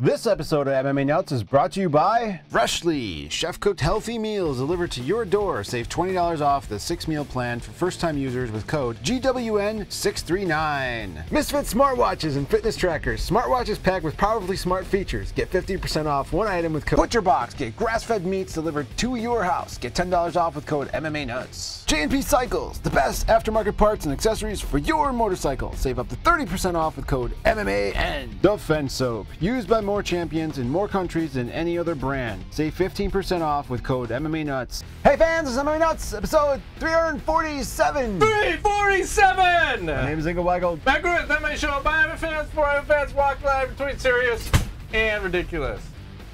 This episode of MMA Nuts is brought to you by Freshly. Chef-cooked healthy meals delivered to your door. Save $20 off the 6-meal plan for first-time users with code GWN639. Misfit smartwatches and fitness trackers. Smartwatches packed with powerfully smart features. Get 50% off one item with code ButcherBox. Get grass-fed meats delivered to your house. Get $10 off with code MMA Nuts. J&P Cycles, the best aftermarket parts and accessories for your motorcycle. Save up to 30% off with code MMAN. Defense Soap, used by more champions in more countries than any other brand. Save 15% off with code MMA Nuts. Hey fans, it's MMA Nuts, episode 347. 347! My name is Ingo Weigel. Back with MMA Show by MMA fans, for MMA fans, walk live between serious and ridiculous.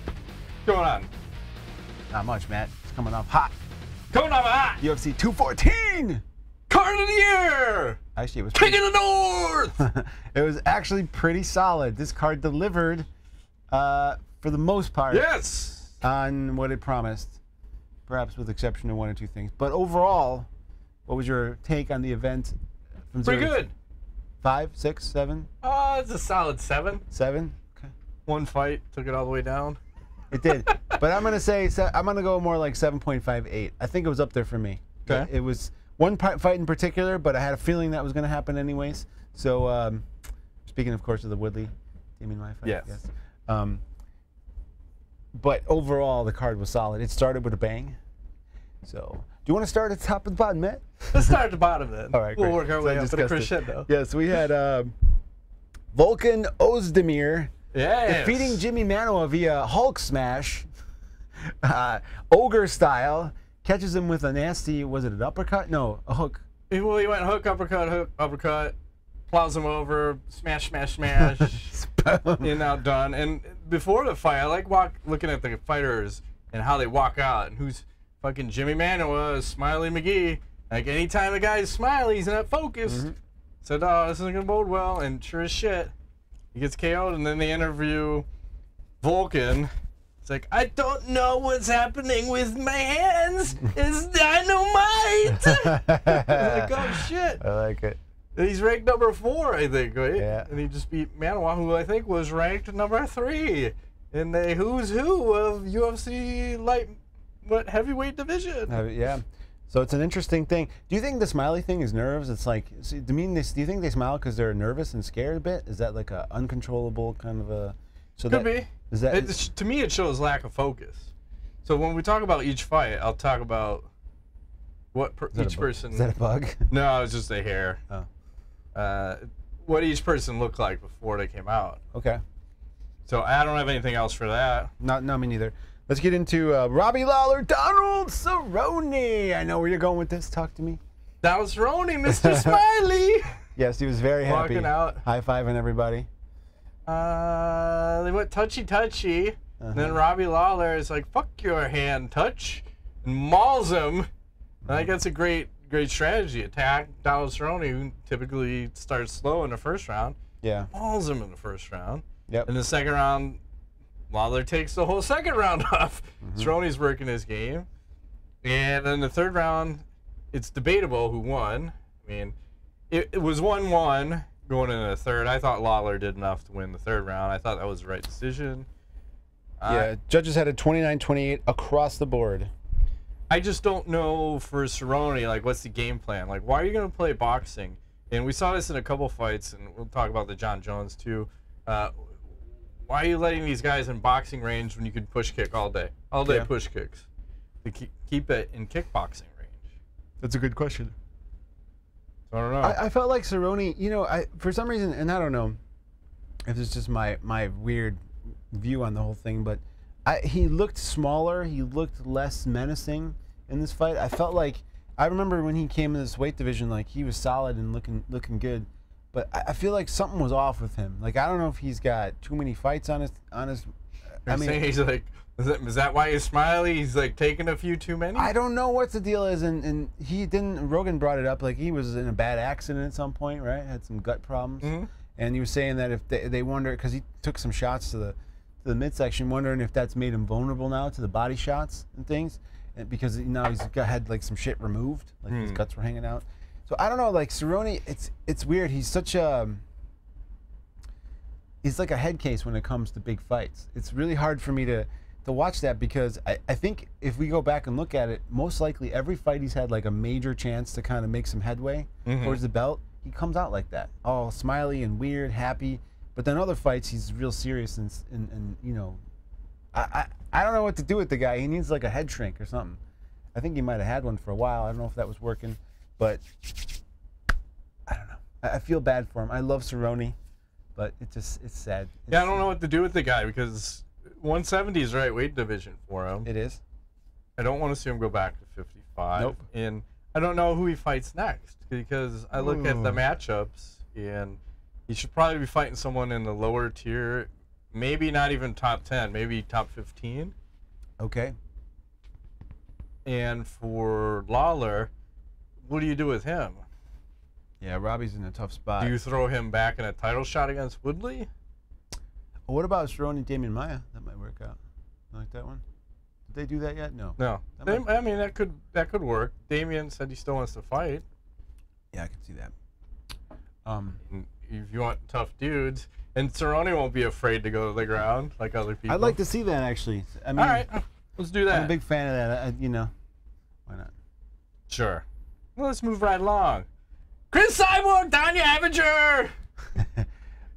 What's going on? Not much, Matt. It's coming off hot. Coming off hot! UFC 214! Card of the year! Actually, it was King of the North! It was actually pretty solid. This card delivered for the most part. Yes! On what it promised, perhaps with exception to one or two things. But overall, what was your take on the event? From Pretty good. 5, 6, 7? It's a solid 7. 7? Okay. One fight took it all the way down. It did. But I'm gonna say I'm gonna go more like 7.58. I think it was up there for me. Okay. It was one fight in particular, but I had a feeling that was gonna happen anyways. So speaking, of course, of the Woodley, Demian Maia fight. Yes. But overall, the card was solid. It started with a bang. So, do you want to start at the top of the bottom, Matt? Let's start at the bottom then. All right, we'll great. work our way up to the crescendo. Yes, we had Volkan Oezdemir defeating Jimi Manuwa via Hulk smash, ogre style. Catches him with a nasty, was it an uppercut? No, a hook. Well, he went hook, uppercut, plows him over, smash, smash, smash, and outdone. And before the fight, I like looking at the fighters and how they walk out and who's fucking Jimi Manuwa, Smiley McGee. Like anytime a guy's smiley, he's not focused. Said, oh, this isn't gonna bode well, and sure as shit, he gets KO'd. And then they interview Volkan. It's like, I don't know what's happening with my hands. It's dynamite. Like, oh shit. I like it. And he's ranked number 4, I think, right? Yeah. And he just beat Manuwa, who I think was ranked number 3 in the who's who of UFC heavyweight division. Yeah. So it's an interesting thing. Do you think the smiley thing is nerves? It's like, do you think they smile because they're nervous and scared a bit? Is that like a uncontrollable kind of a? So Could be. Is that? To me, it shows lack of focus. So when we talk about each fight, I'll talk about what each person. Is that a bug? No, it's just a hair. Oh. What each person looked like before they came out. Okay. So I don't have anything else for that. No, me neither. Let's get into Robbie, Lawler, Donald Cerrone. I know where you're going with this. Talk to me. Donald Cerrone, Mr. Smiley. Yes, he was very happy. Walking out. High-fiving everybody. They went touchy-touchy. And then Robbie Lawler is like, fuck your hand touch. And mauls him. I think that's a great strategy. Attack Donald Cerrone, who typically starts slow in the first round. Yeah. Mauls him in the first round. Yep. In the second round, Lawler takes the whole second round off. Cerrone's working his game. And then the third round, it's debatable who won. I mean, it was 1-1 going into the third. I thought Lawler did enough to win the third round. I thought that was the right decision. Yeah, judges had a 29-28 across the board. I just don't know for Cerrone, like, what's the game plan? Like, why are you going to play boxing? And we saw this in a couple fights, and we'll talk about the Jon Jones, too. Why are you letting these guys in boxing range when you can push kick all day? All day push kicks. To keep it in kickboxing range. That's a good question. I don't know. I felt like Cerrone, you know, for some reason, and I don't know if it's just my weird view on the whole thing, but he looked smaller. He looked less menacing in this fight. I felt like, I remember when he came in this weight division, like he was solid and looking good. But I feel like something was off with him. Like, I don't know if he's got too many fights on his. I mean, he's like, is that why he's smiley? He's like taking a few too many. I don't know what the deal is, and he didn't. Rogan brought it up, like he was in a bad accident at some point, right? Had some gut problems, and he was saying that if they wonder, because he took some shots to the midsection, wondering if that's made him vulnerable now to the body shots and things, and because now he's had like some shit removed, like his guts were hanging out. So I don't know, like Cerrone, it's weird. He's such a he's like a head case when it comes to big fights. It's really hard for me to watch that because I think if we go back and look at it, most likely every fight he's had like a major chance to kind of make some headway towards the belt, he comes out like that, all smiley and weird, happy. But then other fights, he's real serious and you know, I don't know what to do with the guy. He needs like a head shrink or something. I think he might have had one for a while. I don't know if that was working, but I don't know. I feel bad for him. I love Cerrone, but it's sad. Yeah, I don't know what to do with the guy because 170 is right weight division for him. It is. I don't want to see him go back to 55. Nope. And I don't know who he fights next because I look at the matchups and he should probably be fighting someone in the lower tier, maybe not even top 10, maybe top 15. Okay. And for Lawler, what do you do with him? Yeah, Robbie's in a tough spot. Do you throw him back in a title shot against Woodley? Well, what about Cerrone and Demian Maia? That might work out. You like that one? Did they do that yet? No. No. I mean, that could work. Demian said he still wants to fight. Yeah, I can see that. If you want tough dudes, and Cerrone won't be afraid to go to the ground like other people. I'd like to see that actually. I mean, all right, let's do that. I'm a big fan of that. You know, why not? Sure. Well, let's move right along. Cris Cyborg, Tonya Evinger.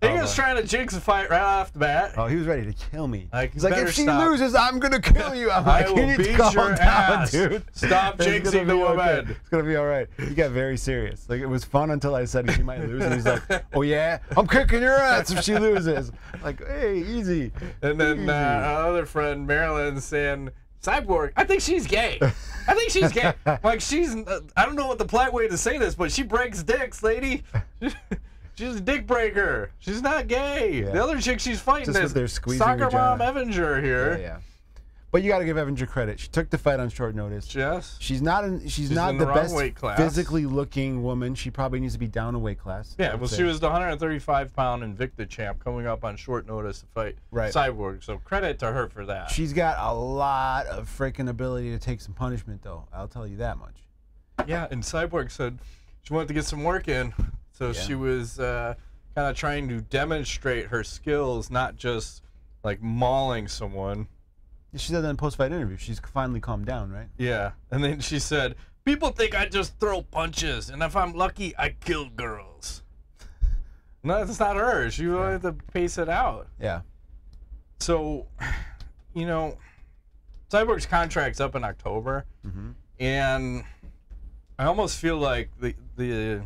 He was trying to jinx a fight right off the bat. Oh, he was ready to kill me. He's like, if she loses, I'm gonna kill you. I'm like, you need to calm down, dude. Stop jinxing the woman. Okay. It's gonna be all right. He got very serious. Like, it was fun until I said she might lose, and he's like, oh yeah, I'm kicking your ass if she loses. Like, hey, easy. And then another friend, Marilyn, saying, Cyborg, I think she's gay. I think she's gay. Like, she's, I don't know what the polite way to say this, but she breaks dicks, lady. She's a dick breaker. She's not gay. Yeah. The other chick she's fighting is soccer mom Evinger here. Yeah. But you got to give Evinger credit. She took the fight on short notice. Yes. She's not the best physically looking woman. She probably needs to be down a weight class. Yeah, well, she was the 135-pound Invicta champ coming up on short notice to fight Cyborg. So credit to her for that. She's got a lot of freaking ability to take some punishment, though. I'll tell you that much. Yeah, and Cyborg said she wanted to get some work in. So she was kind of trying to demonstrate her skills, not just like mauling someone. She said that in post-fight interview. She's finally calmed down, right? Yeah. And then she said, people think I just throw punches, and if I'm lucky, I kill girls. No, that's not her. She wanted to pace it out. Yeah. So, you know, Cyborg's contract's up in October, and I almost feel like the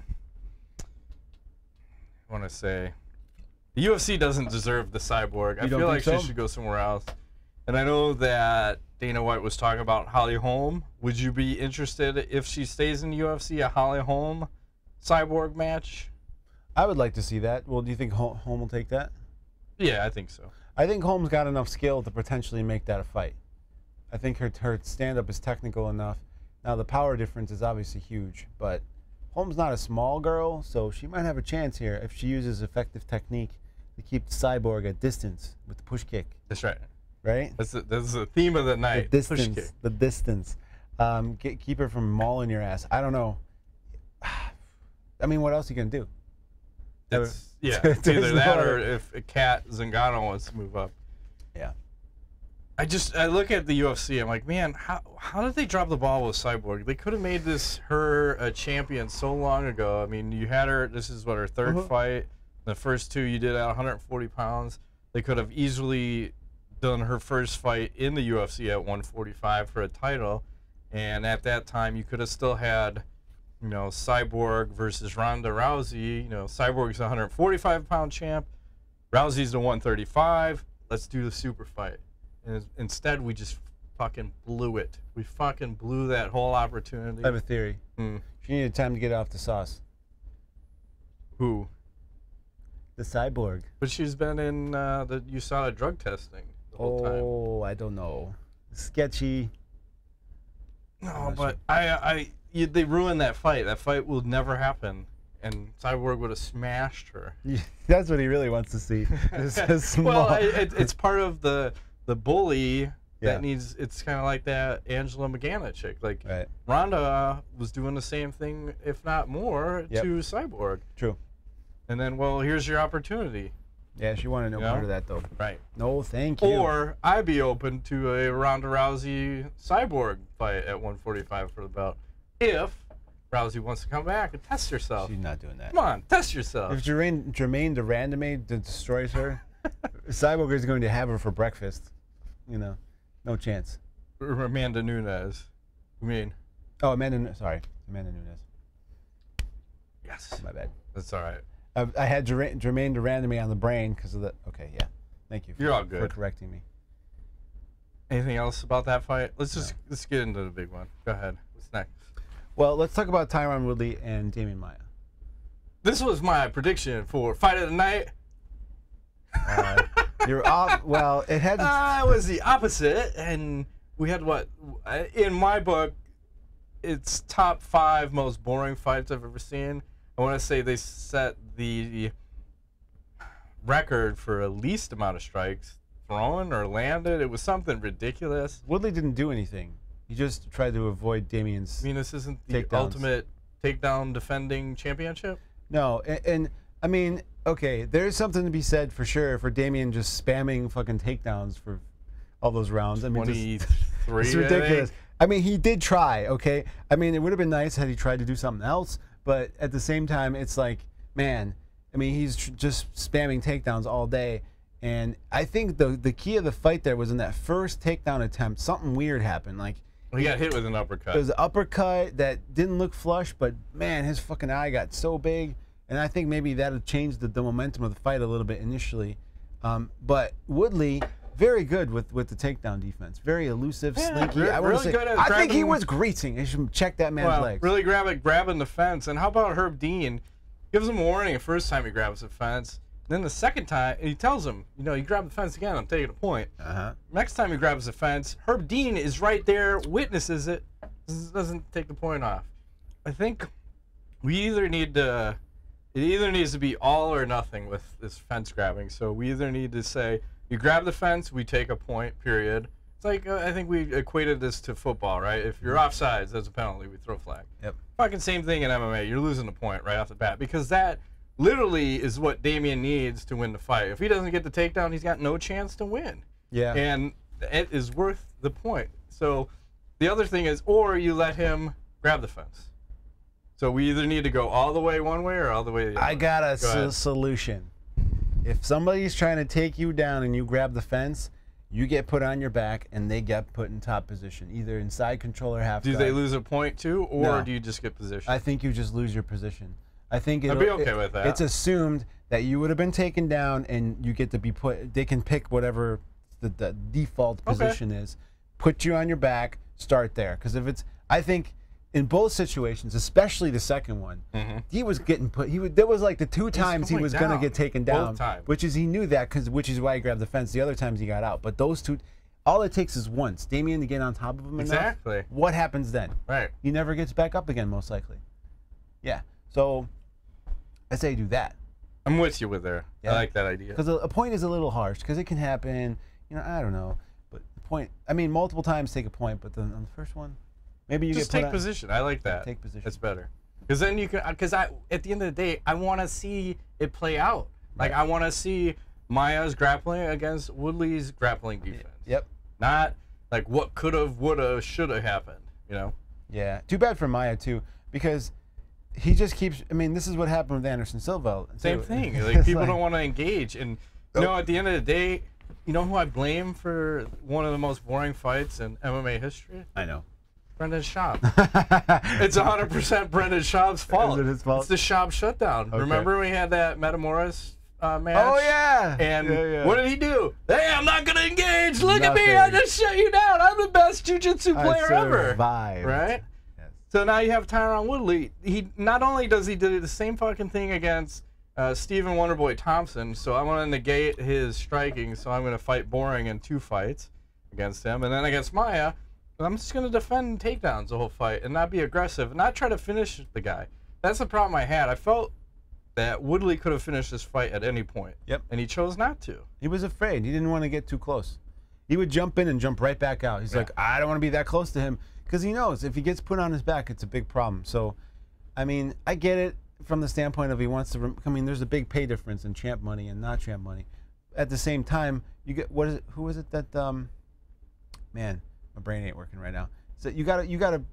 I want to say the UFC doesn't deserve the Cyborg. I feel like she should go somewhere else. And I know that Dana White was talking about Holly Holm. Would you be interested if she stays in the UFC, a Holly Holm Cyborg match? I would like to see that. Well, do you think Holm will take that? Yeah, I think so. I think Holm's got enough skill to potentially make that a fight. I think her stand-up is technical enough. Now, the power difference is obviously huge, but Holm's not a small girl, so she might have a chance here if she uses effective technique to keep the Cyborg at distance with the push kick. That's right. Right? That's the theme of the night. The distance. Push kick. The distance. Keep her from mauling your ass. I don't know. I mean, what else are you going to do? It's either that or if Kat Zingano wants to move up. Yeah. I look at the UFC, I'm like, man, how did they drop the ball with Cyborg? They could have made her a champion so long ago. I mean, you had her, this is what, her third fight. The first two you did at 140 pounds. They could have easily done her first fight in the UFC at 145 for a title. And at that time, you could have still had, you know, Cyborg versus Ronda Rousey. You know, Cyborg's a 145-pound champ. Rousey's the 135. Let's do the super fight. And instead, we just fucking blew it. We fucking blew that whole opportunity. I have a theory. She needed time to get off the sauce. Who? The Cyborg. But she's been in the USADA drug testing the whole time. Oh, I don't know. Sketchy. No, but they ruined that fight. That fight will never happen. And Cyborg would have smashed her. Yeah, that's what he really wants to see. Well, it's part of the bully that needs. It's kind of like that Angela Magana chick. Like Ronda was doing the same thing, if not more, to Cyborg. True. And then, well, here's your opportunity. Yeah, she wanted no part of that, though. Right. No, thank you. Or I'd be open to a Ronda Rousey Cyborg fight at 145 for the belt if Rousey wants to come back and test herself. She's not doing that. Come on, test yourself. If Jermaine Durandame destroys her, Cyborg is going to have her for breakfast. You know, no chance. Or Amanda Nunes. You mean? Oh, Amanda Nunes. Yes. My bad. That's all right. I had Jermaine Durandame on the brain because of the. Okay, yeah. Thank you. You're all good. For correcting me. Anything else about that fight? Let's get into the big one. Go ahead. What's next? Well, let's talk about Tyron Woodley and Demian Maia. This was my prediction for fight of the night. You're off. Well, it had. It was the opposite, and we had what? In my book, it's top 5 most boring fights I've ever seen. I want to say they set the record for least amount of strikes thrown or landed. It was something ridiculous. Woodley didn't do anything. He just tried to avoid Damian's. I mean, this isn't the takedowns. ultimate takedown defending championship? No, and I mean, okay, there's something to be said for sure for Demian just spamming fucking takedowns for all those rounds. I mean, 23, it's ridiculous. I mean, he did try, okay? I mean, it would have been nice had he tried to do something else, but at the same time, it's like, man, I mean, he's just spamming takedowns all day. And I think the key of the fight there was in that first takedown attempt, something weird happened. Like, he got hit with an uppercut. It was an uppercut that didn't look flush, but man, his fucking eye got so big. And I think maybe that had changed the momentum of the fight a little bit initially. But Woodley, very good with the takedown defense. Very elusive, slinky. Really good at I think he was greasing. You should check that man's legs. Really grabbing the fence. And how about Herb Dean? Gives him a warning the first time he grabs the fence. Then the second time, he tells him, you know, you grab the fence again, I'm taking a point. Next time he grabs the fence, Herb Dean is right there, witnesses it, doesn't take the point off. I think we either need to, it either needs to be all or nothing with this fence grabbing. So we either need to say, you grab the fence, we take a point, period. It's like, I think we equated this to football, right? If you're offsides, that's a penalty, we throw a flag. Yep. Fucking same thing in MMA, you're losing a point right off the bat because that literally is what Demian needs to win the fight. If he doesn't get the takedown, he's got no chance to win. Yeah. And it is worth the point. So the other thing is, or you let him grab the fence. So we either need to go all the way one way or all the way the other. I got a solution. If somebody's trying to take you down and you grab the fence, you get put on your back and they get put in top position, either inside control or half guard. Do they lose a point too, or do you just get position? I think you just lose your position. I think I'd be okay with that. It's assumed that you would have been taken down and you get to be put. They can pick whatever the default position is, put you on your back, start there. Because if it's, I think, in both situations, especially the second one, he was getting put. There was like the 2 times he was going to get taken down, which is he knew that which is why he grabbed the fence. The other times he got out, but those 2, all it takes is once. Demian to get on top of him enough. What happens then? Right. He never gets back up again, most likely. Yeah. So I say do that. I'm with you with there. Yeah. I like that idea. Because a point is a little harsh, because it can happen, you know, I don't know. But the point, I mean, multiple times take a point, but then on the first one, maybe you just get take position. I like that. Take position. That's better. Because then you can, because at the end of the day, I want to see it play out. Like, I want to see Maia's grappling against Woodley's grappling defense. Yep. Not like what could have, would have, should have happened, you know? Yeah. Too bad for Maia, too, because he just keeps, I mean, this is what happened with Anderson Silva. Same thing. Like, people don't want to engage. And, you know, at the end of the day, you know who I blame for one of the most boring fights in MMA history? I know. Brendan Schaub. It's 100% Brendan Schaub's fault. Is it his fault? It's the Schaub shutdown. Okay. Remember we had that Metamoris match? Oh, yeah. And what did he do? Hey, I'm not going to engage. Look at me. I just shut you down. I'm the best jiu-jitsu player ever. Right? So now you have Tyron Woodley. He not only does he do the same fucking thing against Stephen Wonderboy Thompson, so I want to negate his striking, so I'm going to fight boring in 2 fights against him. And then against Maia, I'm just going to defend takedowns the whole fight and not be aggressive and not try to finish the guy. That's the problem I had. I felt that Woodley could have finished this fight at any point. Yep. And he chose not to. He was afraid. He didn't want to get too close. He would jump in and jump right back out. He's like, I don't want to be that close to him. Because he knows if he gets put on his back, it's a big problem. So, I mean, I get it. from the standpoint of he wants to. I mean, there's a big pay difference in champ money and not champ money. At the same time, you get what is it? Who is it that? Man, my brain ain't working right now. So you gotta.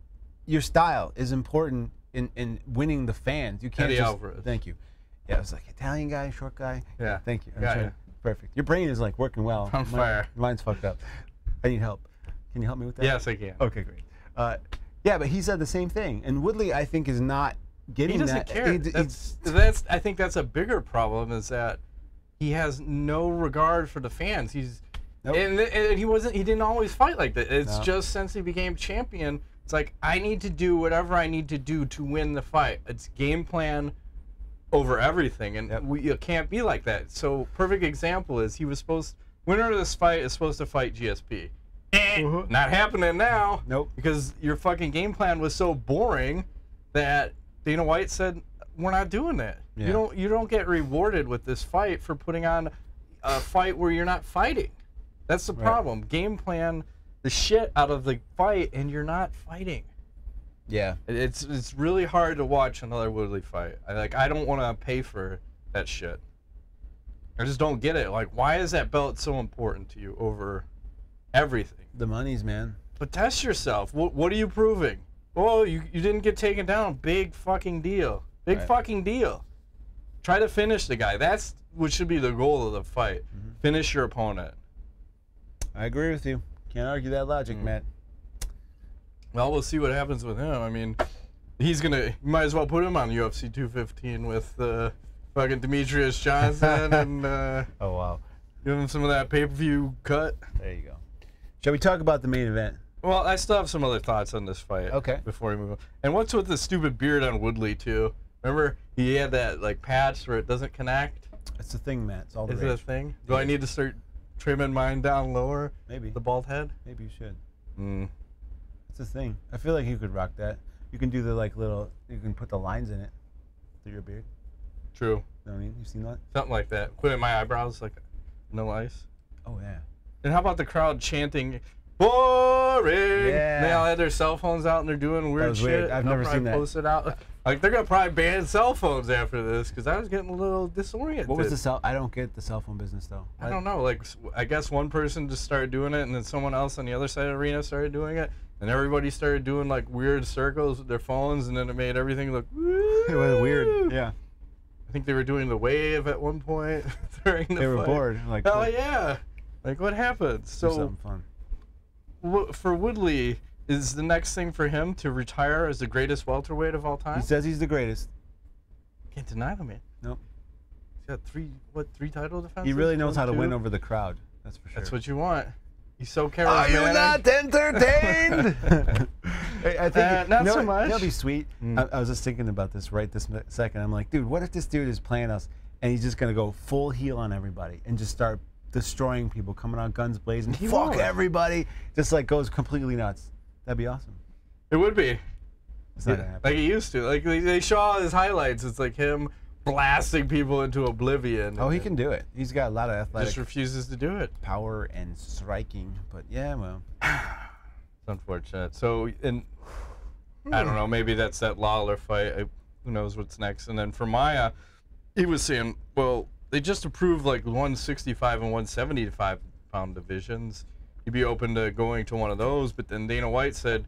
Your style is important in winning the fans. You can't Eddie just. Alvarez. Thank you. Yeah, it was like Italian guy, short guy. Yeah. Thank you. Yeah. Perfect. Your brain is like working well. On fire. Mine's fucked up. I need help. Can you help me with that? Yes, I can. Okay, great. Yeah, but he said the same thing, and Woodley, I think, is not getting that. He doesn't care. I think that's a bigger problem, is that he has no regard for the fans. He's and he didn't always fight like that. It's just since he became champion, it's like, I need to do whatever I need to do to win the fight. It's game plan over everything, and you can't be like that. So perfect example is winner of this fight is supposed to fight GSP. Not happening now. Nope. Because your fucking game plan was so boring that Dana White said, we're not doing that. Yeah. You don't get rewarded with this fight for putting on a fight where you're not fighting. That's the problem. Game plan the shit out of the fight and you're not fighting. Yeah. It's really hard to watch another Woodley fight. I don't want to pay for that shit. I just don't get it. Like, why is that belt so important to you over everything? The money's, man. But test yourself. What are you proving? Oh, you didn't get taken down. Big fucking deal. Big fucking deal. Try to finish the guy. That's what should be the goal of the fight. Finish your opponent. I agree with you. Can't argue that logic, Matt. Well, we'll see what happens with him. I mean, you might as well put him on UFC 215 with fucking Demetrius Johnson and oh wow, give him some of that pay-per-view cut. There you go. Shall we talk about the main event? Well, I still have some other thoughts on this fight. Okay. Before we move on. And what's with the stupid beard on Woodley too? Remember he had that like patch where it doesn't connect? It's a thing, Matt. It's all the Is rage. it a thing? Do I need to start trimming mine down lower? Maybe. The bald head? Maybe you should. It's a thing. I feel like you could rock that. You can do the you can put the lines in it through your beard. True. You know what I mean? You've seen that? Something like that. Put it in my eyebrows like no ice. Oh yeah. And how about the crowd chanting, boring? Yeah. They all had their cell phones out and they're doing weird shit. Weird. I've never seen that. Posted out. Like, they're gonna probably ban cell phones after this because I was getting a little disoriented. What was the I don't get the cell phone business though. I don't know. Like, I guess one person just started doing it, and then someone else on the other side of the arena started doing it, and everybody started doing like weird circles with their phones, and then it made everything look. It was weird. Yeah. I think they were doing the wave at one point during the fight. They were bored. Like. Oh yeah. Like, what happened? So. Something fun. For Woodley, is the next thing for him to retire as the greatest welterweight of all time? He says he's the greatest. Can't deny the man. Nope. He's got three title defenses? He really knows how to win over the crowd. That's for sure. That's what you want. He's so charismatic. Are you not entertained? I think not so much. That'll be sweet. I was just thinking about this right this second. I'm like, dude, what if this dude is playing us and he's just gonna go full heel on everybody and just start destroying people, coming out guns blazing, fuck everybody, just like goes completely nuts. That'd be awesome. It would be. It's not gonna happen. Like he used to. Like they show all his highlights. It's like him blasting people into oblivion. Oh, he can do it. He's got a lot of athletic. Just refuses to do it. Power and striking, but yeah, well. It's unfortunate. So, and I don't know. Maybe that's that Lawler fight. Who knows what's next? And then for Maia, he was saying, well, they just approved like 165 and 175 pound divisions. He'd be open to going to one of those, but then Dana White said,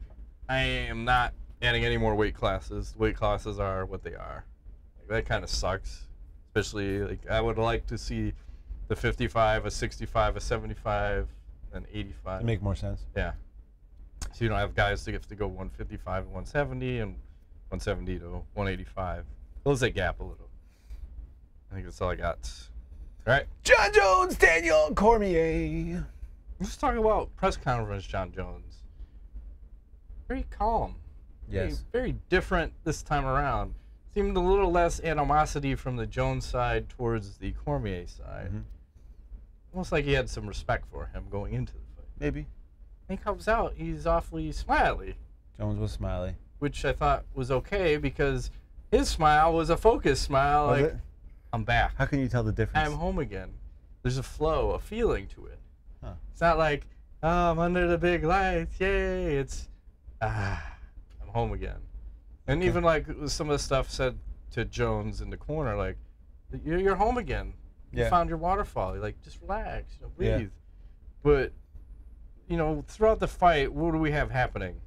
I am not adding any more weight classes. Weight classes are what they are. Like, that kind of sucks. Especially, like, I would like to see the 55, a 65, a 75, and 85. To make more sense. Yeah. So you don't have guys that have to go 155 and 170 and 170 to 185. Close that gap a little. I think that's all I got. All right. Jon Jones, Daniel Cormier. Let's talk about press conference, Jon Jones. Very calm. Yes. Very different this time around. Seemed a little less animosity from the Jones side towards the Cormier side. Almost like he had some respect for him going into the fight. Maybe. And he comes out, he's awfully smiley. Jones was smiley. Which I thought was okay because his smile was a focused smile. Was like, it? I'm back. How can you tell the difference? I'm home again. There's a flow, a feeling to it. Huh. It's not like, oh, I'm under the big lights, yay. It's, I'm home again. And even like some of the stuff said to Jones in the corner, like, you're home again. You found your waterfall. You're like, just relax, breathe. Yeah. But, throughout the fight, what do we have happening?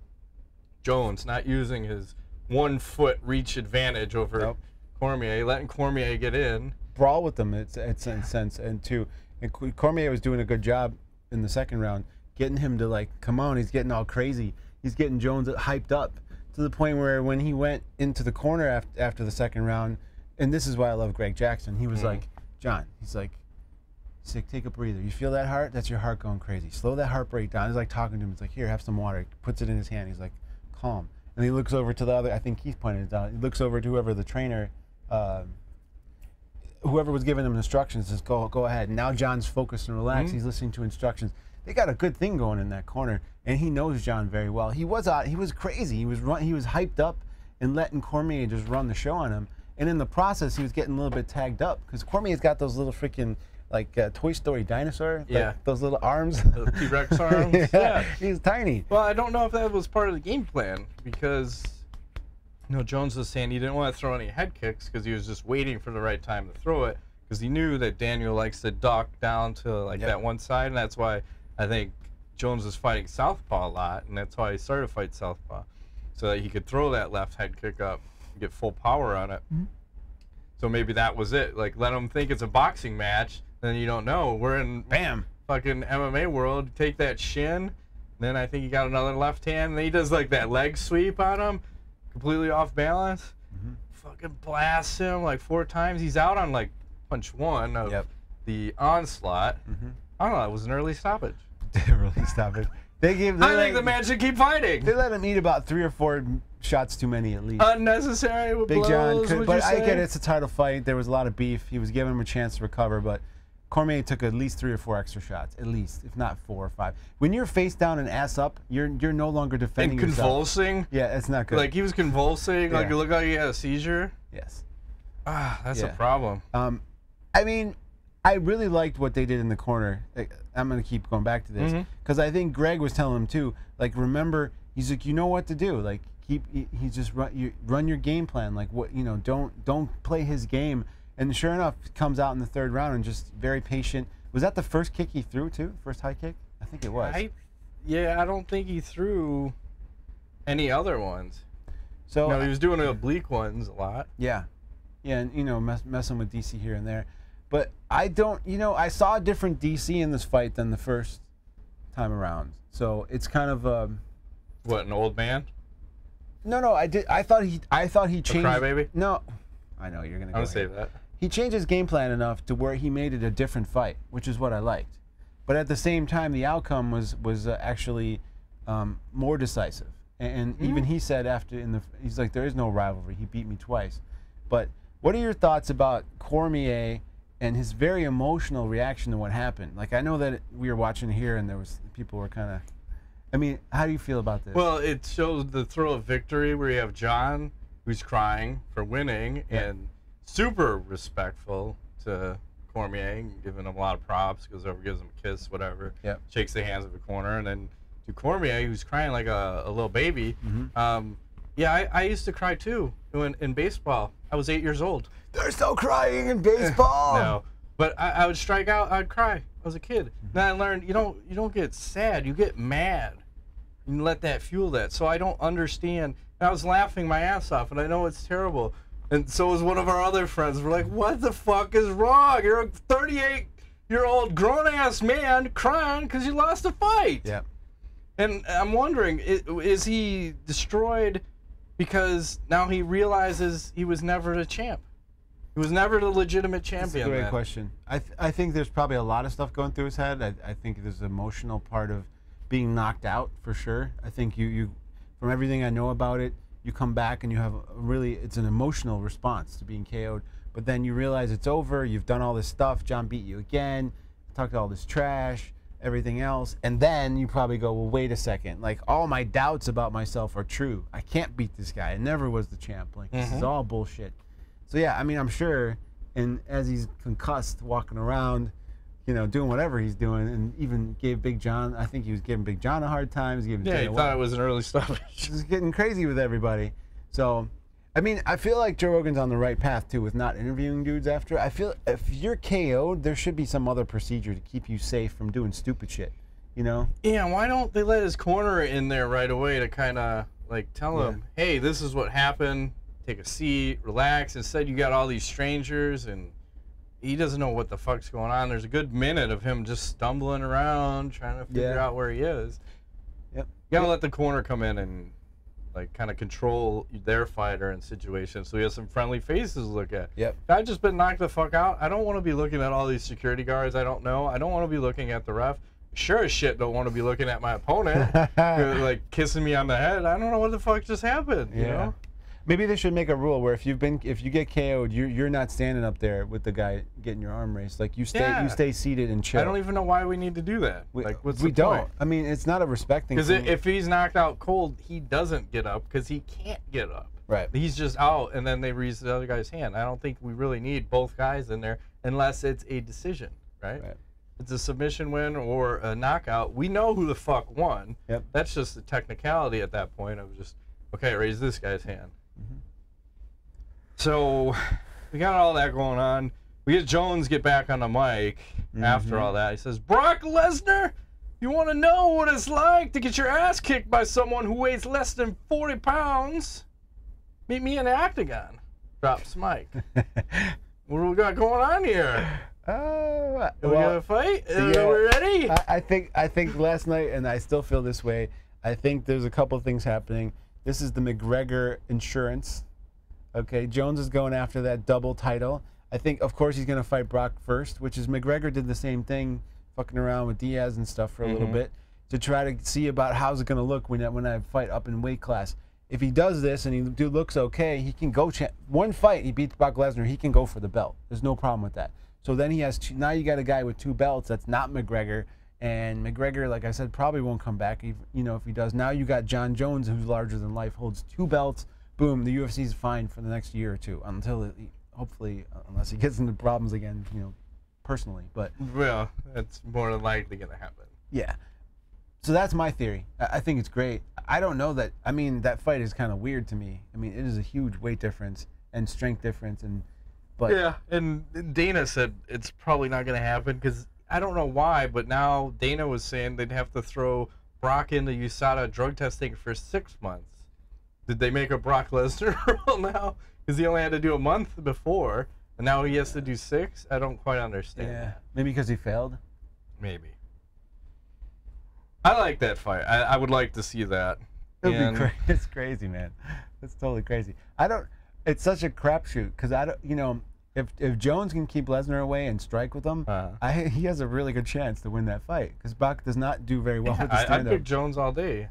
Jones not using his 1 foot reach advantage over Cormier, letting Cormier get in. Brawl with them, it's in a sense. And Cormier was doing a good job in the second round, getting him to, like, come on, he's getting all crazy. He's getting Jones hyped up to the point where when he went into the corner after the second round, and this is why I love Greg Jackson, he was like, John, he's like, take a breather. You feel that heart? That's your heart going crazy. Slow that heart rate down. He's like talking to him. He's like, here, have some water. He puts it in his hand. He's like, calm. And he looks over to the other, I think Keith pointed it out. He looks over to whoever the trainer, whoever was giving him instructions, says, go ahead. And now John's focused and relaxed. He's listening to instructions. They got a good thing going in that corner, and he knows John very well. He was crazy. He was hyped up and letting Cormier just run the show on him. And in the process, he was getting a little bit tagged up because Cormier's got those little freaking, like, Toy Story dinosaur. Those little arms. The T-Rex arms. Yeah. He's tiny. Well, I don't know if that was part of the game plan because, Jones was saying he didn't want to throw any head kicks because he was just waiting for the right time to throw it because he knew that Daniel likes to duck down to, like, that one side, and that's why I think Jones was fighting southpaw a lot, and that's why he started to fight southpaw, so that he could throw that left head kick up and get full power on it. So maybe that was it. Like, let him think it's a boxing match, then you don't know. We're in fucking MMA world. Take that shin, then I think he got another left hand, and then he does, like, that leg sweep on him, completely off balance. Fucking blasts him like 4 times. He's out on, like, punch 1 of the onslaught. I don't know. It was an early stoppage. Early stoppage. I think the man should keep fighting. They let him eat about 3 or 4 shots too many at least. Unnecessary with blows, John but I get it. It's a title fight. There was a lot of beef. He was giving him a chance to recover, but Cormier took at least 3 or 4 extra shots, at least, if not 4 or 5. When you're face down and ass up, you're no longer defending yourself. Convulsing. Yeah, it's not good. Like, he was convulsing. Like, it looked like he had a seizure. Yes. That's a problem. I mean, I really liked what they did in the corner. I'm going to keep going back to this because I think Greg was telling him too. Like, remember, he's like, you know what to do. Like, run your game plan. Like, what, don't play his game. And sure enough, comes out in the 3rd round and just very patient. Was that the first kick he threw too? First high kick? I think it was. I don't think he threw any other ones. So he was doing the oblique ones a lot. Yeah, and messing with DC here and there. But I don't, I saw a different DC in this fight than the first time around. So it's kind of what, an old man? No, I thought he changed. A crybaby? No, I know you're gonna. I would say that. He changed his game plan enough to where he made it a different fight, which is what I liked. But at the same time, the outcome was actually more decisive. And even he said he's like, there is no rivalry. He beat me twice. But what are your thoughts about Cormier and his very emotional reaction to what happened? Like, I know that we were watching here and people were kind of, I mean, how do you feel about this? Well, it shows the thrill of victory where you have John, who's crying for winning and super respectful to Cormier, giving him a lot of props, goes over, gives him a kiss, whatever, shakes the hands of the corner, and then to Cormier, who's crying like a little baby. I used to cry too in baseball. I was 8 years old. There's no crying in baseball. No, but I would strike out. I'd cry. I was a kid. Then I learned you don't get sad. You get mad. You let that fuel that. So I don't understand. And I was laughing my ass off, and I know it's terrible. And so was one of our other friends. We're like, what the fuck is wrong? You're a 38-year-old grown-ass man crying because you lost a fight. Yeah. And I'm wondering, is he destroyed because now he realizes he was never the champ? He was never the legitimate champion. That's a great question. I think there's probably a lot of stuff going through his head. I think there's an emotional part of being knocked out for sure. I think you from everything I know about it, you come back and you have it's an emotional response to being KO'd. But then you realize it's over. You've done all this stuff. John beat you again. Talked all this trash. Everything else, and then you probably go, well, wait a second, like, all my doubts about myself are true. I can't beat this guy. I never was the champ. Like, this is all bullshit. So yeah, I mean, I'm sure, and as he's concussed, walking around, doing whatever he's doing, and even gave Big John, I think he was giving Big John a hard time. He thought it was an early stoppage. He's getting crazy with everybody. So I mean, I feel like Joe Rogan's on the right path, too, with not interviewing dudes after. I feel if you're KO'd, there should be some other procedure to keep you safe from doing stupid shit, you know? Yeah, why don't they let his corner in there right away to kind of, like, tell him, hey, this is what happened, take a seat, relax. Instead, you got all these strangers, and he doesn't know what the fuck's going on. There's a good minute of him just stumbling around, trying to figure out where he is. Yep. You gotta let the corner come in and like kind of control their fighter in situations, so he has some friendly faces to look at. Yep. If I've just been knocked the fuck out, I don't want to be looking at all these security guards I don't know. I don't want to be looking at the ref. Sure as shit don't want to be looking at my opponent, like kissing me on the head. I don't know what the fuck just happened. You know? Maybe they should make a rule where if you get KO'd, you're not standing up there with the guy getting your arm raised. Like you stay seated and chill. I don't even know why we need to do that. Like what's the don't. point? I mean, it's not a respecting thing. Because if he's knocked out cold, he doesn't get up because he can't get up. Right. He's just out, and then they raise the other guy's hand. I don't think we really need both guys in there unless it's a decision, right? It's a submission win or a knockout. We know who the fuck won. Yep. That's just the technicality at that point of just, okay, raise this guy's hand. So we got all that going on. We get Jones get back on the mic after all that. He says, Brock Lesnar, you want to know what it's like to get your ass kicked by someone who weighs less than 40 pounds? Meet me in the octagon. Drops mic. What do we got going on here? Are we gonna fight? Are we ready? I think last night, and I still feel this way, I think there's a couple things happening. This is the McGregor insurance. Okay, Jones is going after that double title. I think, of course, he's going to fight Brock first, which is McGregor did the same thing, fucking around with Diaz and stuff for a little bit, to try to see about how's it going to look when I fight up in weight class. If he does this and he looks okay, he can go one fight. He beats Brock Lesnar. He can go for the belt. There's no problem with that. So then he has now you got a guy with 2 belts that's not McGregor, and McGregor, like I said, probably won't come back. If he does. Now you got Jon Jones, who's larger than life, holds 2 belts. Boom, the UFC is fine for the next year or two until hopefully, unless he gets into problems again, personally. But well, that's more than likely going to happen. Yeah. So that's my theory. I think it's great. I don't know that. I mean, that fight is kind of weird to me. I mean, it is a huge weight difference and strength difference, but yeah. And Dana said it's probably not going to happen because I don't know why, but now Dana was saying they'd have to throw Brock into USADA drug testing for 6 months. Did they make a Brock Lesnar rule now? Because he only had to do a month before, and now he has to do 6? I don't quite understand. Yeah, maybe because he failed? Maybe. I like that fight. I would like to see that. It's crazy, man. It's totally crazy. It's such a crapshoot, because if Jones can keep Lesnar away and strike with him, he has a really good chance to win that fight, because Brock does not do very well with the stand-up. I'd pick Jones all day.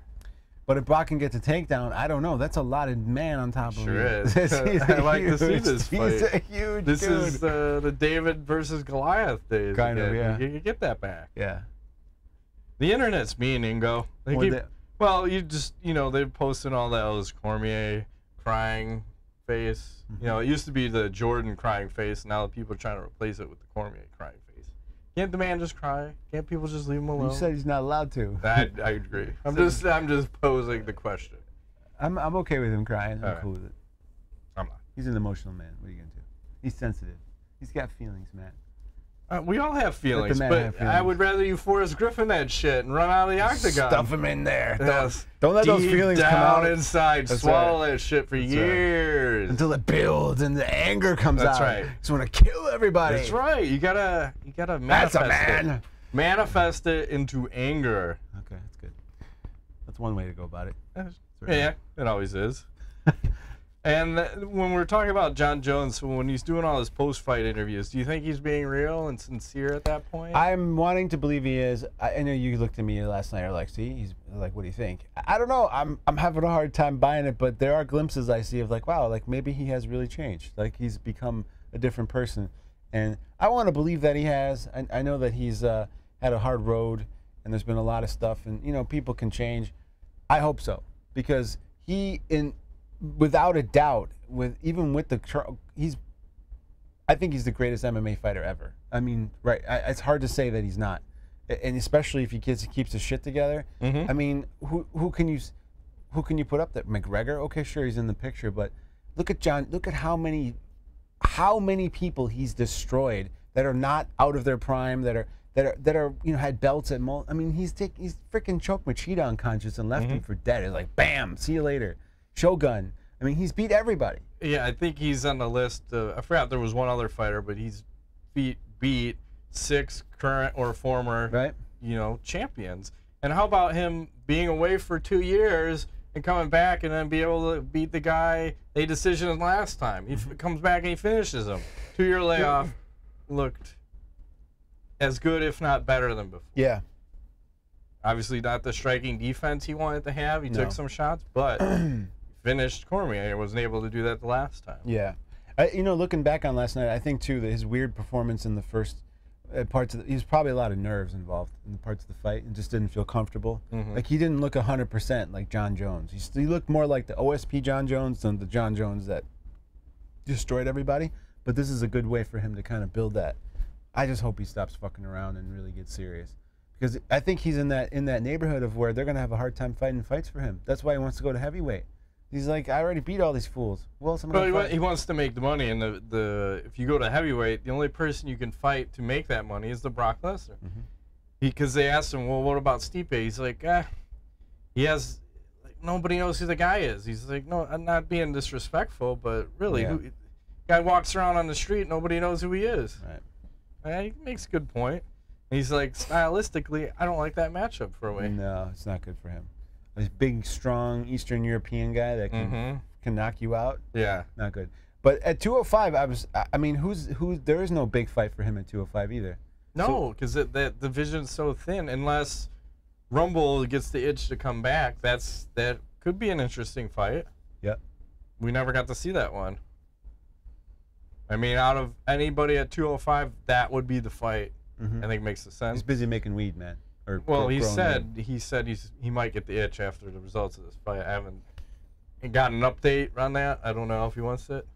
But if Brock can get the takedown, I don't know. That's a lot of man on top of him. Sure is. I like to see this fight. He's a huge This dude. is the David versus Goliath days. Kind of, yeah. You get that back. Yeah. The internet's mean, Ingo. Well, they're posting all that. Oh, this Cormier crying face. It used to be the Jordan crying face. Now people are trying to replace it with the Cormier crying face. Can't the man just cry? Can't people just leave him alone? You said he's not allowed to. I agree. I'm just posing the question. I'm okay with him crying. I'm cool with it. I'm not. He's an emotional man. What are you gonna do? He's sensitive. He's got feelings, man. We all have feelings, but I would rather you Forrest Griffin that shit and run out of the octagon. Stuff him in there. Yes. Don't let those feelings come out inside. That's swallow right. that shit for years until it builds and the anger comes out. That's right. Just want to kill everybody. That's right. You gotta manifest That's a man. it. Manifest it into anger. Okay, that's good. That's one way to go about it. Yeah, it always is. And when we're talking about Jon Jones, when he's doing all his post-fight interviews, do you think he's being real and sincere at that point? I'm wanting to believe he is. I know you looked at me last night. You're like, see, he's like, what do you think? I don't know. I'm having a hard time buying it, but there are glimpses I see of like, wow, like maybe he has really changed. Like he's become a different person, and I want to believe that he has. I know that he's had a hard road, and there's been a lot of stuff, and people can change. I hope so, because without a doubt, I think he's the greatest MMA fighter ever. I mean, right? It's hard to say that he's not, and especially if he keeps his shit together. I mean, who can you put up there? McGregor? Okay, sure, he's in the picture, but Look at Jon. Look at how many people he's destroyed that are not out of their prime, that are had belts at I mean, he's freaking choked Machida unconscious and left him for dead. It's like, bam, see you later. Shogun. I mean, he's beat everybody. Yeah, I think he's on the list. I forgot there was one other fighter, but he's beat 6 current or former champions. And how about him being away for 2 years and coming back and then be able to beat the guy they decisioned last time? He comes back and he finishes him. 2-year layoff, looked as good, if not better than before. Yeah. Obviously not the striking defense he wanted to have. He took some shots, but finished Cormier and wasn't able to do that the last time. Yeah. Looking back on last night, I think, too, that his weird performance in the first parts of he's probably a lot of nerves involved in the parts of the fight and just didn't feel comfortable. Like, he didn't look 100% like Jon Jones. He looked more like the OSP Jon Jones than the Jon Jones that destroyed everybody. But this is a good way for him to kind of build that. I just hope he stops fucking around and really gets serious. Because I think he's in that neighborhood of where they're going to have a hard time fighting fights for him. That's why he wants to go to heavyweight. He's like, I already beat all these fools. Well, he wants to make the money, and if you go to heavyweight, the only person you can fight to make that money is the Brock Lesnar. Because they asked him, well, what about Stipe? He's like, nobody knows who the guy is. He's like, no, I'm not being disrespectful, but really, guy walks around on the street, nobody knows who he is. Right. He makes a good point. And he's like, stylistically, I don't like that matchup for a way. No, it's not good for him. This big, strong Eastern European guy that can knock you out. Yeah, not good. But at 205, I mean, there is no big fight for him at 205 either. No, because that division's so thin. Unless Rumble gets the itch to come back, that could be an interesting fight. Yep. We never got to see that one. I mean, out of anybody at 205, that would be the fight. I think makes sense. He's busy making weed, man. He said he might get the itch after the results of this fight. I haven't got an update on that. I don't know if he wants it,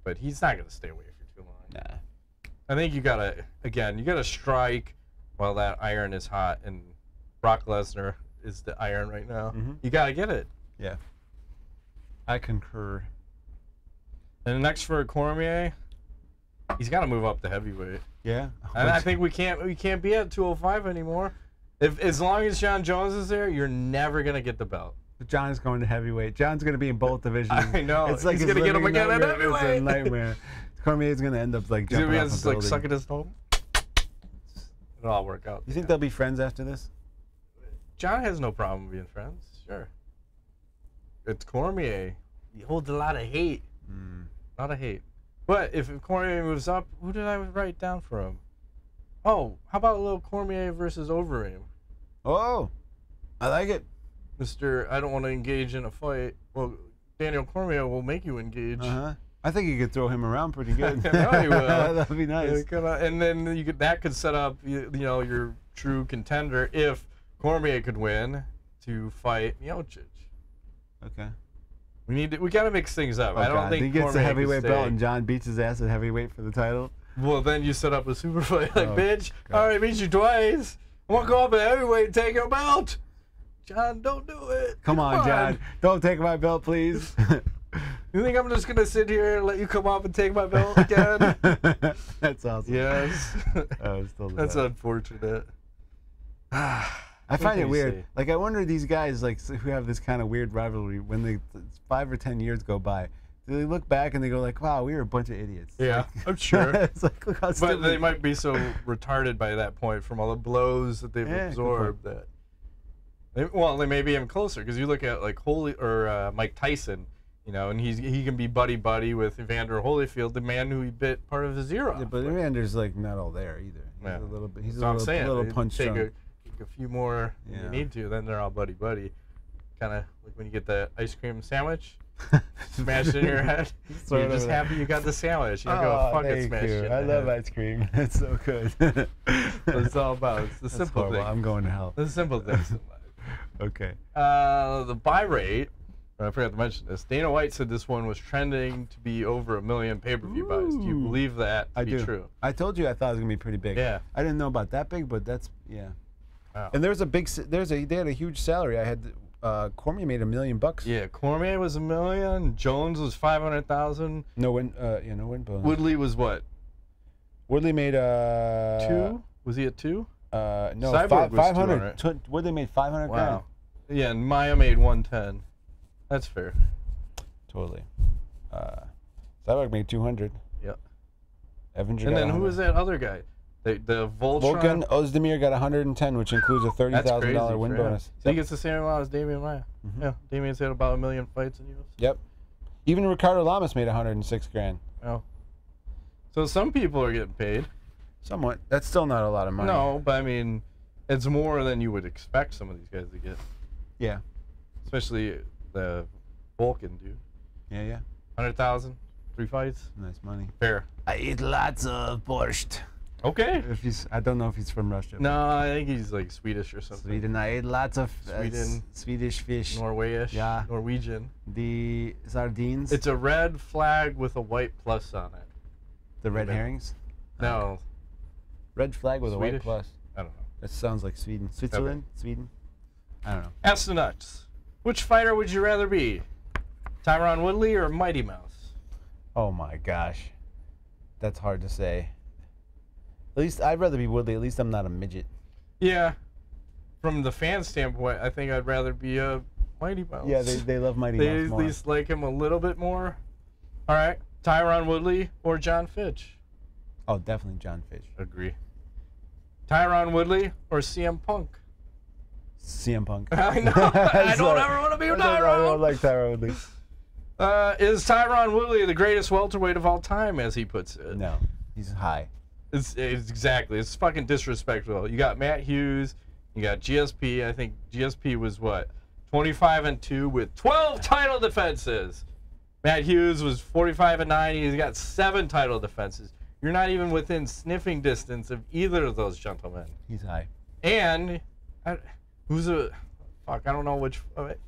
but he's not gonna stay away for too long. Nah. I think you gotta strike while that iron is hot, and Brock Lesnar is the iron right now. You gotta get it. Yeah. I concur. And next for Cormier, he's got to move up to heavyweight. Yeah. And I think we can't be at 205 anymore. As long as Jon Jones is there, you're never gonna get the belt. Jon's going to heavyweight. Jon's gonna be in both divisions. I know. It's like he's gonna get him again at heavyweight. It's a nightmare. Cormier's gonna end up like jumping off a building. Like sucking his thumb. It'll all work out. You think they'll be friends after this? Jon has no problem being friends. Sure. It's Cormier. He holds a lot of hate. A lot of hate. But if Cormier moves up, who did I write down for him? Oh, how about a little Cormier versus Overeem? Oh, I like it. Mr. I don't want to engage in a fight. Well, Daniel Cormier will make you engage. I think you could throw him around pretty good. I know he will. That'd be nice. And then that could set up your true contender if Cormier could win to fight Miocic. Okay. We got to mix things up. I don't think he gets Cormier the heavyweight belt and Jon beats his ass at heavyweight for the title. Well, then you set up a super fight. Like, bitch, I already beat you twice. I want to go up at heavyweight and take your belt. Jon, don't do it. Come on, Jon. Don't take my belt, please. You think I'm just going to sit here and let you come up and take my belt again? That's awesome. Yes. That's unfortunate. I find it weird. Like, I wonder these guys who have this kind of weird rivalry, when 5 or 10 years go by, do they look back and they go like, wow, we were a bunch of idiots? Yeah, I'm sure. It's like, look how stupid. But they might be so retarded by that point from all the blows that they've absorbed that. They may be even closer, because you look at like Mike Tyson, and he can be buddy with Evander Holyfield, the man who he bit part of his ear off. Yeah, but Evander's not all there either. He's a little bit. He's a little punch drunk. Take a few more than you need to, then they're all buddy. Kind of like when you get the ice cream sandwich smashed in your head. You're just happy you got the sandwich. You don't go, fuck it, smash it. I love ice cream. It's so good. What it's all about. It's the simple thing. I'm going to hell. The simple things in life. Okay. The buy rate, I forgot to mention this. Dana White said this one was trending to be over 1 million pay-per-view buys. Do you believe that to be true? I told you I thought it was going to be pretty big. Yeah. I didn't know about that big, but that's, yeah. Wow. And there's a big, they had a huge salary. I had Cormier made $1 million. Yeah, Cormier was $1 million. Jones was 500,000. No win. No win bonus. Woodley was what? Woodley made 2. Was he at 2? No, Cyborg was 500. Woodley made 500 grand. Wow. Yeah, and Maia made 110. That's fair. Totally. Cyborg made 200. Yep. Evinger. And then who was that other guy? The Volkan Oezdemir got 110, which includes a $30,000 win bonus. So he gets the same amount as Demian Maia. Yeah, Demian's had about 1 million fights in UFC. Yep. Even Ricardo Lamas made 106 grand. Oh. So some people are getting paid. Somewhat. That's still not a lot of money. No, but I mean, it's more than you would expect some of these guys to get. Yeah. Especially the Volkan dude. Yeah. 100,000, 3 fights. Nice money. Fair. I eat lots of borscht. Okay. I don't know if he's from Russia. No, I think he's like Swedish or something. Sweden. I ate lots of Swedish fish. Norwayish. Yeah. Norwegian. The sardines. It's a red flag with a white plus on it. The red herrings? No. Red flag with Swedish? a white plus. I don't know. That sounds like Sweden. Switzerland? Okay. Sweden? I don't know. Ask the nuts. Which fighter would you rather be? Tyron Woodley or Mighty Mouse? Oh my gosh. That's hard to say. At least I'd rather be Woodley. At least I'm not a midget. Yeah. From the fan standpoint, I think I'd rather be a Mighty Mouse. Yeah, they love Mighty Mouse more. They at least like him a little bit more. All right. Tyron Woodley or Jon Fitch? Oh, definitely Jon Fitch. Agree. Tyron Woodley or CM Punk? CM Punk. I know. I don't ever want to be Tyron. I don't like Tyron Woodley. Is Tyron Woodley the greatest welterweight of all time, as he puts it? No, he's high. It's exactly. It's fucking disrespectful. You got Matt Hughes. You got GSP. I think GSP was what, 25-2 with 12 title defenses. Matt Hughes was 45-9. He's got 7 title defenses. You're not even within sniffing distance of either of those gentlemen. He's high. And I don't know which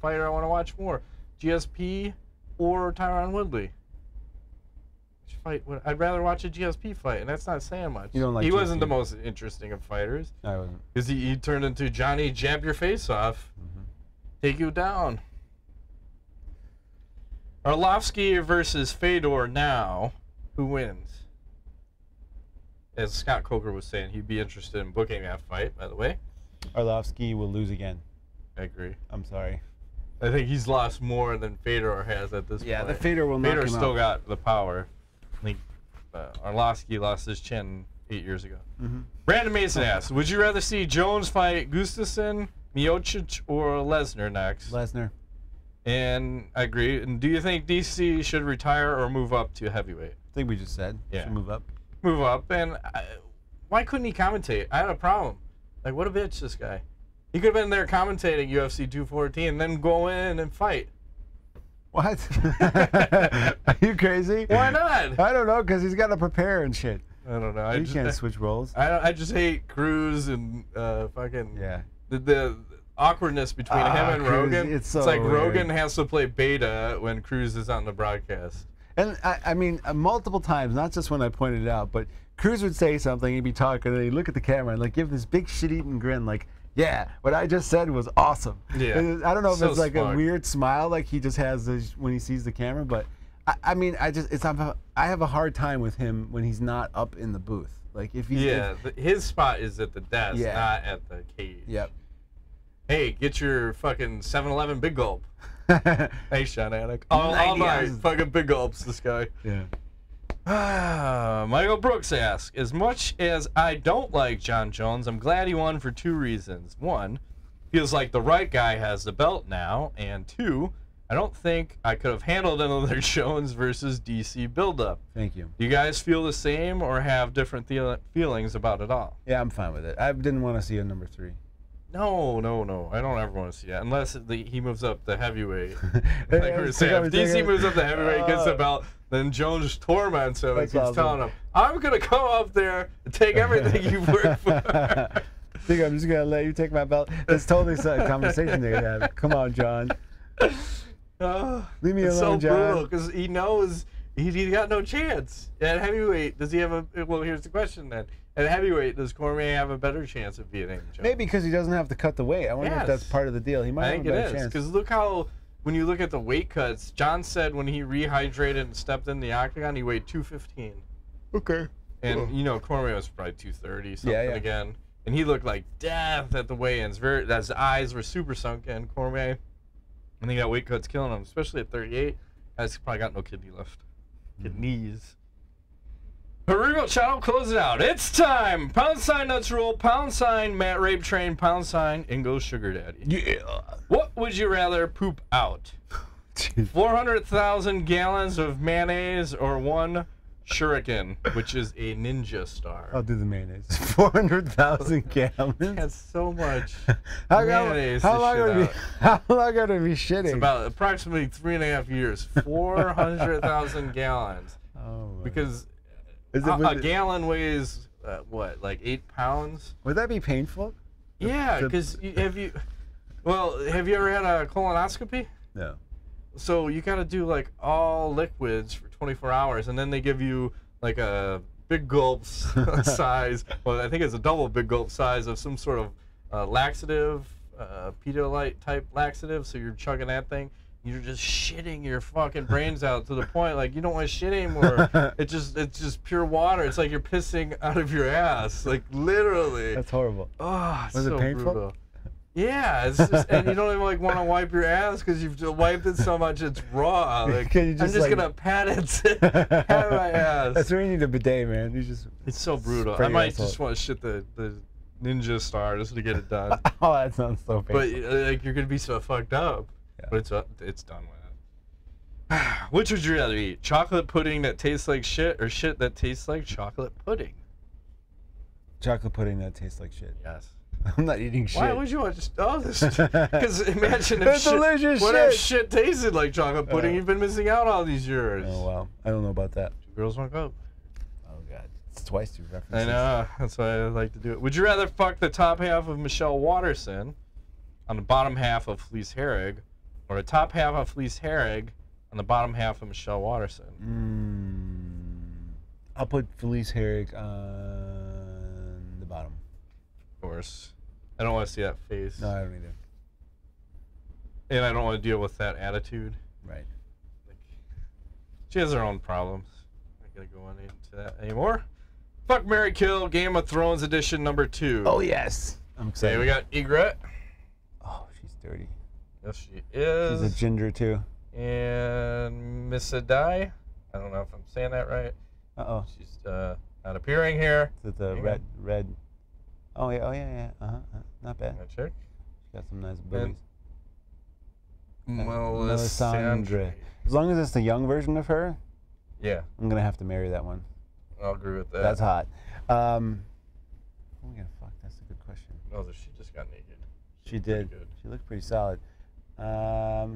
fighter I want to watch more, GSP or Tyron Woodley. Which fight? I'd rather watch a GSP fight, and that's not saying much. You don't like he GSP? wasn't the most interesting of fighters. I wasn't. Because he turned into Johnny jab your face off, take you down. Arlovski versus Fedor now. Who wins? As Scott Coker was saying, he'd be interested in booking that fight, by the way. Arlovski will lose again. I agree. I'm sorry. I think he's lost more than Fedor has at this point. Yeah, the Fedor will knock him out. Fedor still got the power. I think Arlovski lost his chin 8 years ago. Brandon Mason asks, would you rather see Jones fight Gustafsson, Miocic, or Lesnar next? Lesnar. And I agree. And do you think DC should retire or move up to heavyweight? I think we just said. Yeah. Should move up. Move up. And why couldn't he commentate? I had a problem. Like, what a bitch, this guy. He could have been there commentating UFC 214 and then go in and fight. What? Are you crazy? Why not? I don't know, because he's got to prepare and shit. I don't know. You can't switch roles. I just hate Cruz and fucking... Yeah. The awkwardness between him and Cruz, Rogan. it's so like weird. Rogan has to play beta when Cruz is on the broadcast. And I mean, multiple times, not just when I pointed it out, but Cruz would say something, he'd be talking, and he'd look at the camera and like give this big shit-eating grin, like, yeah, what I just said was awesome. Yeah. And I don't know if So it's like smart. a weird smile like he just has when he sees the camera, but I mean, I have a hard time with him when he's not up in the booth. Like if he's his spot is at the desk, not at the cage. Yep. Hey, get your fucking 7-Eleven Big Gulp. Hey, Sean Anik. All my fucking Big Gulps, this guy. Yeah. Michael Brooks asks, as much as I don't like Jon Jones, I'm glad he won for 2 reasons. 1, feels like the right guy has the belt now. And 2, I don't think I could have handled another Jones versus DC buildup. Thank you. Do you guys feel the same or have different feelings about it all? Yeah, I'm fine with it. I didn't want to see a number 3. No. I don't ever want to see that unless he moves up the heavyweight. Like we were saying, if DC moves up the heavyweight, gets the belt, then Jones torments him and keeps telling him, "I'm gonna come up there and take everything you've worked for." I think I'm just gonna let you take my belt. That's totally a conversation they have. Come on, John. Leave me alone, it's so John. brutal because he knows He got no chance. At heavyweight, does he have a... Well, here's the question then. At heavyweight, does Cormier have a better chance of beating Jones? Maybe because he doesn't have to cut the weight. I wonder if that's part of the deal. He might have a better chance. Because look how, when you look at the weight cuts, Jon said when he rehydrated and stepped in the octagon, he weighed 215. Okay. And, you know, Cormier was probably 230 something again. And he looked like death at the weigh-ins. His eyes were super sunken. Cormier, and he got weight cuts killing him, especially at 38. Guy's probably got no kidney left. Kidneys. Herrig channel, close it out. It's time. # nuts rule. # Matt Rape Train. # Ingo Sugar Daddy. Yeah. What would you rather poop out? 400,000 gallons of mayonnaise or 1 shuriken, which is a ninja star. I'll do the mayonnaise. 400,000 gallons. That's so much how mayonnaise. How long are to be shitting? It's about approximately 3.5 years. 400,000 gallons. Oh. Because a gallon weighs what, like 8 pounds? Would that be painful? Yeah, because have you ever had a colonoscopy? No. So you got to do like all liquids for 24 hours, and then they give you like a big gulp size. Well, I think it's a double big gulp size of some sort of laxative, Pedialyte type laxative. So you're chugging that thing. You're just shitting your fucking brains out to the point like you don't want to shit anymore. It's just pure water. It's like you're pissing out of your ass, like literally. That's horrible. Oh, was so it painful? Brutal. Yeah, it's just, and you don't even like want to wipe your ass because you've wiped it so much it's raw. Like, I'm just gonna pat it, pat my ass. That's where you need a bidet, man. You just. It's so brutal. I might just want to shit the ninja star just to get it done. Oh, that sounds so painful. But like you're gonna be so fucked up. Yeah. But it's done with it. Which would you rather eat? Chocolate pudding that tastes like shit, or shit that tastes like chocolate pudding? Chocolate pudding that tastes like shit. Yes. I'm not eating shit. Why would you want this? Because imagine if shit tasted like chocolate pudding, you've been missing out all these years. Oh, wow. I don't know about that. 2 girls, 1 cup. Oh, God. It's twice 2 references. I know. That's why I like to do it. Would you rather fuck the top half of Michelle Waterson on the bottom half of Felice Herrig, or the top half of Felice Herrig on the bottom half of Michelle Waterson? I'll put Felice Herrig on the bottom. Of course. I don't want to see that face. No, I don't either. And I don't want to deal with that attitude. Right. Like, she has her own problems. I'm not going to go on into that anymore. Fuck, Marry, Kill, Game of Thrones edition number 2. Oh, yes. I'm excited. Okay, we got Egret. Oh, she's dirty. Yes, she is. She's a ginger, too. And Miss Adai. I don't know if I'm saying that right. Uh-oh. She's not appearing here. Is it the red... Oh, yeah. Not bad. Check. She's got some nice boobies. Melisandre. As long as it's the young version of her, yeah, I'm going to have to marry that one. I'll agree with that. That's hot. Who am I going to fuck? That's a good question. No, she just got naked. She did. She looked pretty solid. That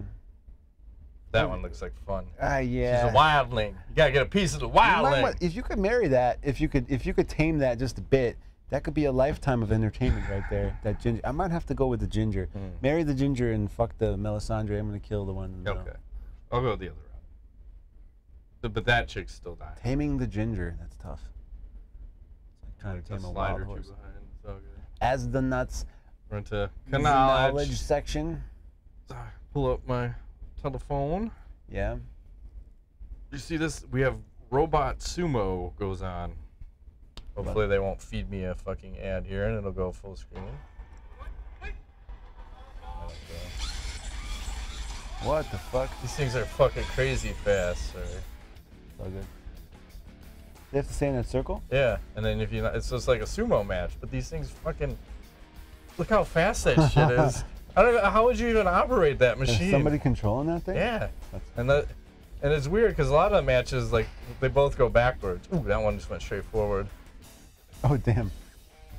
one looks like fun. Yeah. She's a wildling. You gotta get a piece of the wildling. If you could marry that, if you could tame that just a bit, that could be a lifetime of entertainment right there. That ginger. I might have to go with the ginger. Marry the ginger and fuck the Melisandre. I'm gonna kill the one in the middle. Okay. I'll go the other route. But that chick's still dying. Taming the ginger. That's tough. It's like trying to tame a wild horse. So good. As the nuts. We're into knowledge section. Pull up my telephone. Yeah. You see this? We have Robot Sumo goes on. Hopefully they won't feed me a fucking ad here and it'll go full screen. What the fuck? These things are fucking crazy fast, sir. So good. They have to stay in that circle? Yeah, and then if you, it's just like a sumo match, but these things fucking, look how fast that shit is. I don't know, how would you even operate that machine? Is somebody controlling that thing? Yeah, and it's weird because a lot of the matches, like, they both go backwards. Ooh, that one just went straight forward. Oh, damn.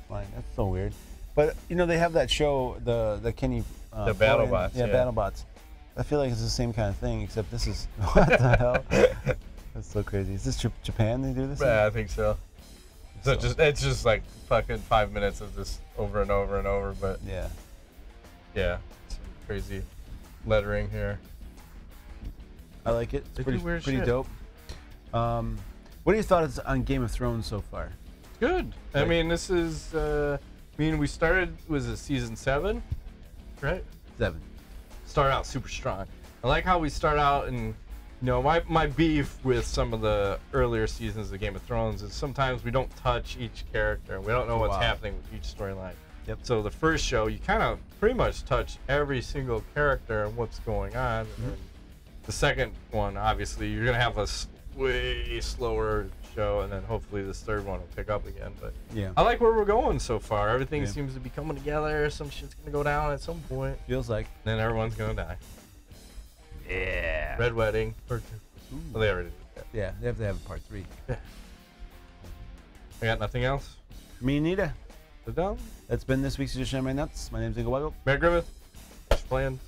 Flying. That's so weird. But, you know, they have that show, the Kenny... the BattleBots. Yeah, BattleBots. I feel like it's the same kind of thing, except this is... What the hell? That's so crazy. Is this Japan they do this? Yeah, I think so. So it's just like fucking 5 minutes of this over and over and over, but... Yeah. Yeah, some crazy lettering here. I like it. It's pretty dope. What are your thoughts on Game of Thrones so far? Good. I mean, this is. We started. Was it season 7? Right. 7. Start out super strong. I like how we start out, and you know, my beef with some of the earlier seasons of Game of Thrones is sometimes we don't touch each character. We don't know what's happening with each storyline. Yep. So the first show, you kind of pretty much touch every single character and what's going on. And then the second one, obviously, you're gonna have a way slower show, and then hopefully this third one will pick up again. But yeah, I like where we're going so far. Everything seems to be coming together. Some shit's gonna go down at some point. Feels like. Then everyone's gonna die. Yeah. Red Wedding part 2. Well, they already did that. Yeah, they have to have a part 3. Yeah. I got nothing else. Me and Nita. Sit down. That's been this week's edition of My Nuts. My name's Ingo Weigel. Mayor Griffith. Plans.